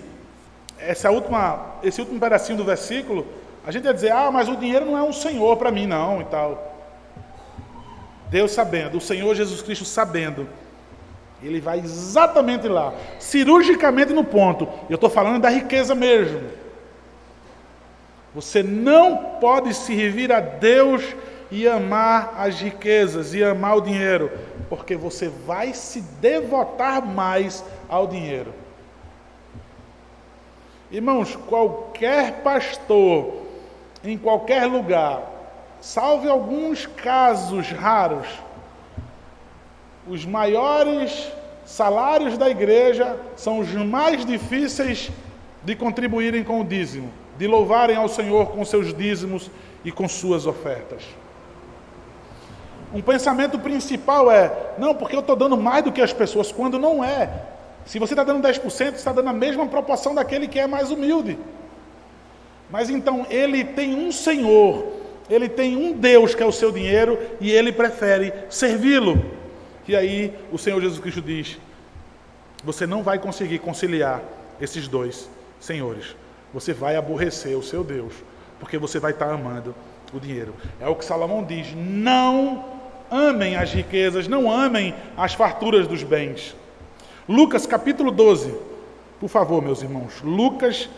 esse último pedacinho do versículo, a gente ia dizer, mas o dinheiro não é um senhor para mim não, e tal. Deus sabendo, o Senhor Jesus Cristo sabendo, ele vai exatamente lá, cirurgicamente no ponto. Eu estou falando da riqueza mesmo. Você não pode servir a Deus e amar as riquezas, e amar o dinheiro, porque você vai se devotar mais ao dinheiro. Irmãos, qualquer pastor, em qualquer lugar, salve alguns casos raros, os maiores salários da igreja são os mais difíceis de contribuírem com o dízimo, de louvarem ao Senhor com seus dízimos e com suas ofertas. Um pensamento principal é, não, porque eu estou dando mais do que as pessoas, quando não é. Se você está dando 10%, você está dando a mesma proporção daquele que é mais humilde. Mas então, ele tem um Senhor, ele tem um Deus que é o seu dinheiro, e ele prefere servi-lo. E aí, o Senhor Jesus Cristo diz, você não vai conseguir conciliar esses dois senhores. Você vai aborrecer o seu Deus, porque você vai estar amando o dinheiro. É o que Salomão diz, não amem as riquezas, não amem as farturas dos bens. Lucas capítulo 12, por favor, meus irmãos. Lucas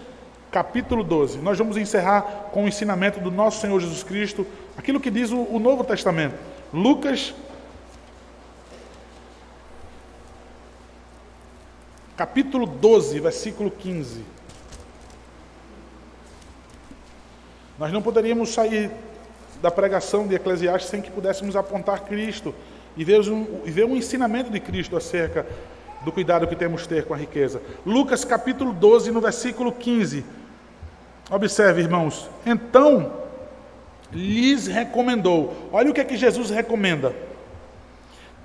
capítulo 12. Nós vamos encerrar com o ensinamento do nosso Senhor Jesus Cristo, aquilo que diz o Novo Testamento. Lucas capítulo 12, versículo 15. Nós não poderíamos sair da pregação de Eclesiastes sem que pudéssemos apontar Cristo e ver um ensinamento de Cristo acerca do cuidado que temos ter com a riqueza. Lucas capítulo 12, no versículo 15. Observe, irmãos. Então, lhes recomendou. Olha o que é que Jesus recomenda.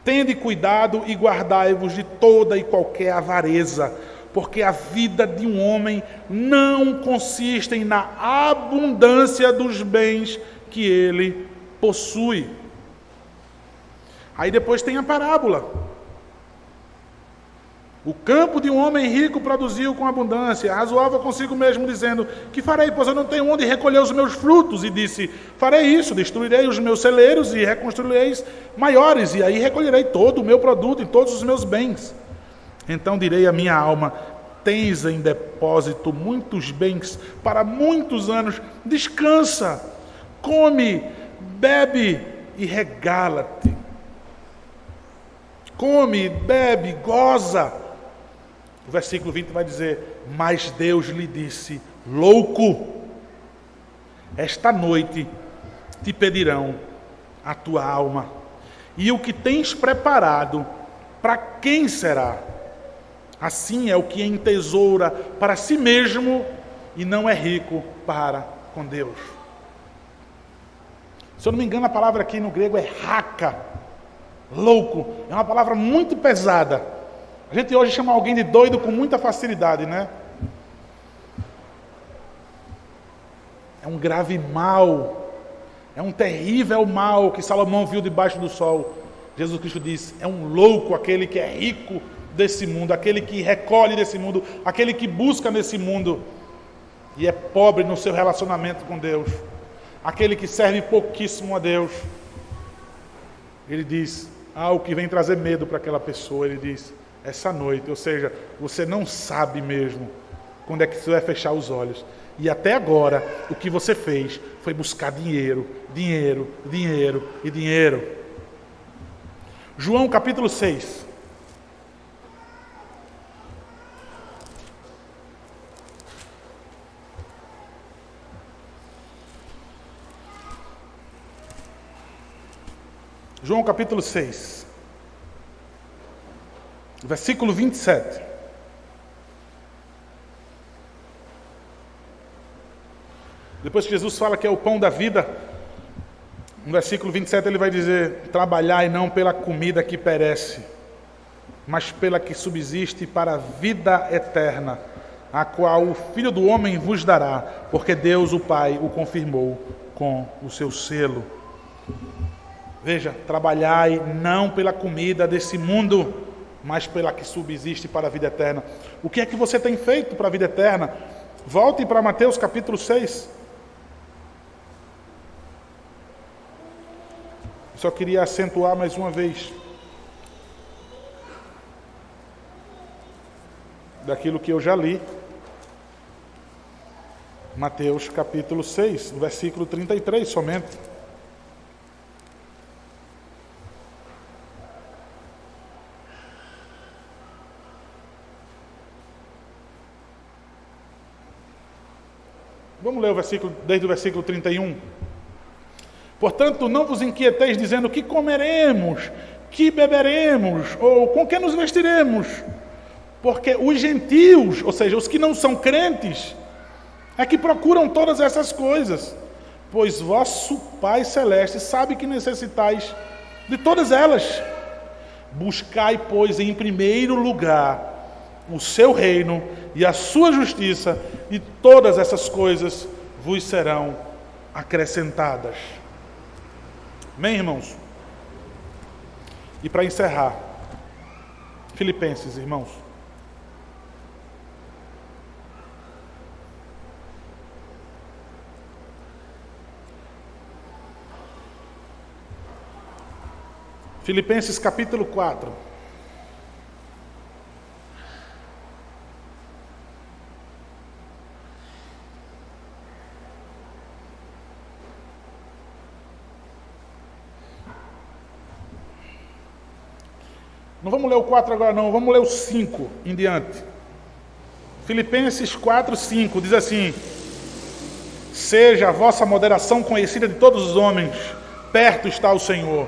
Tende cuidado e guardai-vos de toda e qualquer avareza, porque a vida de um homem não consiste na abundância dos bens que ele possui. Aí depois tem a parábola. O campo de um homem rico produziu com abundância. Razoava consigo mesmo, dizendo: que farei, pois eu não tenho onde recolher os meus frutos. E disse: farei isso, destruirei os meus celeiros e reconstruirei maiores, e aí recolherei todo o meu produto e todos os meus bens. Então direi à minha alma: tens em depósito muitos bens para muitos anos, descansa, come, bebe e regala-te. Come, bebe, goza. O versículo 20 vai dizer: mas Deus lhe disse: louco, esta noite te pedirão a tua alma, e o que tens preparado, para quem será? Assim é o que entesoura para si mesmo e não é rico para com Deus. Se eu não me engano, a palavra aqui no grego é raka, louco. É uma palavra muito pesada. A gente hoje chama alguém de doido com muita facilidade, né? É um grave mal, é um terrível mal que Salomão viu debaixo do sol. Jesus Cristo disse: é um louco aquele que é rico desse mundo, aquele que recolhe desse mundo, aquele que busca nesse mundo e é pobre no seu relacionamento com Deus, aquele que serve pouquíssimo a Deus. Ele diz algo que vem trazer medo para aquela pessoa. Ele diz: essa noite, ou seja, você não sabe mesmo quando é que você vai fechar os olhos. E até agora, o que você fez foi buscar dinheiro, dinheiro, dinheiro e dinheiro. João capítulo 6. João capítulo 6. Versículo 27. Depois que Jesus fala que é o pão da vida, no versículo 27 ele vai dizer: trabalhai não pela comida que perece, mas pela que subsiste para a vida eterna, a qual o Filho do Homem vos dará, porque Deus o Pai o confirmou com o seu selo. Veja, trabalhai não pela comida desse mundo, mas pela que subsiste para a vida eterna. O que é que você tem feito para a vida eterna? Volte para Mateus capítulo 6. Eu só queria acentuar mais uma vez daquilo que eu já li. Mateus capítulo 6, versículo 33 somente. Vamos ler o versículo, desde o versículo 31. Portanto, não vos inquieteis dizendo: que comeremos, que beberemos, ou com que nos vestiremos? Porque os gentios, ou seja, os que não são crentes, é que procuram todas essas coisas. Pois vosso Pai Celeste sabe que necessitais de todas elas. Buscai, pois, em primeiro lugar o seu reino e a sua justiça, e todas essas coisas vos serão acrescentadas. Amém, irmãos? E para encerrar, Filipenses, irmãos. Filipenses capítulo 4. Não vamos ler o 4 agora não, vamos ler o 5 em diante. Filipenses 4, 5 diz assim: Seja a vossa moderação conhecida de todos os homens, perto está o Senhor.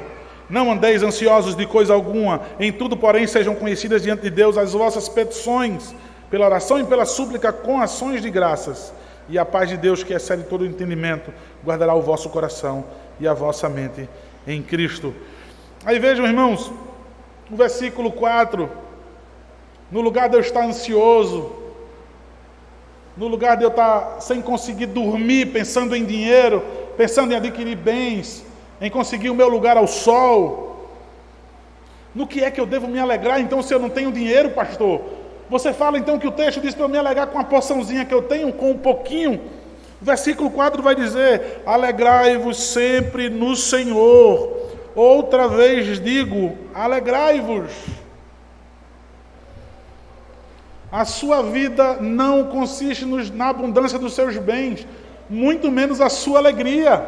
Não andeis ansiosos de coisa alguma, em tudo, porém, sejam conhecidas diante de Deus as vossas petições, pela oração e pela súplica, com ações de graças. E a paz de Deus, que excede todo o entendimento, guardará o vosso coração e a vossa mente em Cristo. Aí vejam, irmãos, o versículo 4, no lugar de eu estar ansioso, no lugar de eu estar sem conseguir dormir, pensando em dinheiro, pensando em adquirir bens, em conseguir o meu lugar ao sol, no que é que eu devo me alegrar, então, se eu não tenho dinheiro, pastor? Você fala, então, que o texto diz para eu me alegrar com a porçãozinha que eu tenho, com um pouquinho. O versículo 4 vai dizer: alegrai-vos sempre no Senhor. Outra vez digo, alegrai-vos. A sua vida não consiste na abundância dos seus bens, muito menos a sua alegria.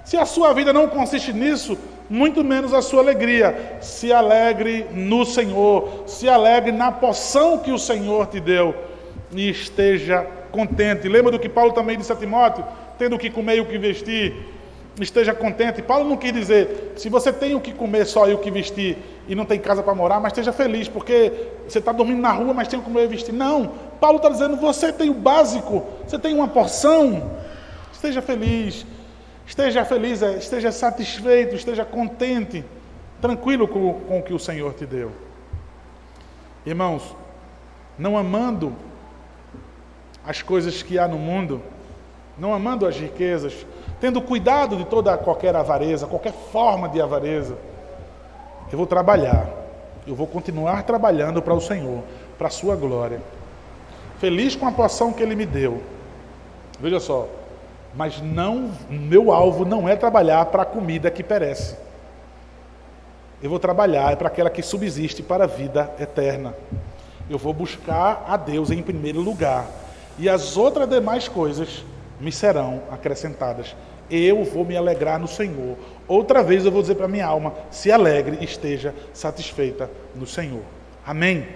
Se a sua vida não consiste nisso, muito menos a sua alegria. Se alegre no Senhor, se alegre na porção que o Senhor te deu e esteja contente. Lembra do que Paulo também disse a Timóteo? Tendo o que comer e o que vestir, esteja contente. Paulo não quis dizer, se você tem o que comer só e o que vestir e não tem casa para morar, mas esteja feliz, porque você está dormindo na rua, mas tem o que comer e vestir. Não, Paulo está dizendo, você tem o básico, você tem uma porção, esteja feliz, esteja satisfeito, esteja contente, tranquilo com o que o Senhor te deu. Irmãos, não amando as coisas que há no mundo, não amando as riquezas, tendo cuidado de qualquer avareza, qualquer forma de avareza, eu vou trabalhar, eu vou continuar trabalhando para o Senhor, para a sua glória, feliz com a porção que Ele me deu. Veja só, mas meu alvo não é trabalhar para a comida que perece. Eu vou trabalhar para aquela que subsiste para a vida eterna. Eu vou buscar a Deus em primeiro lugar, e as outras demais coisas me serão acrescentadas. Eu vou me alegrar no Senhor. Outra vez eu vou dizer para minha alma, se alegre, esteja satisfeita no Senhor. Amém?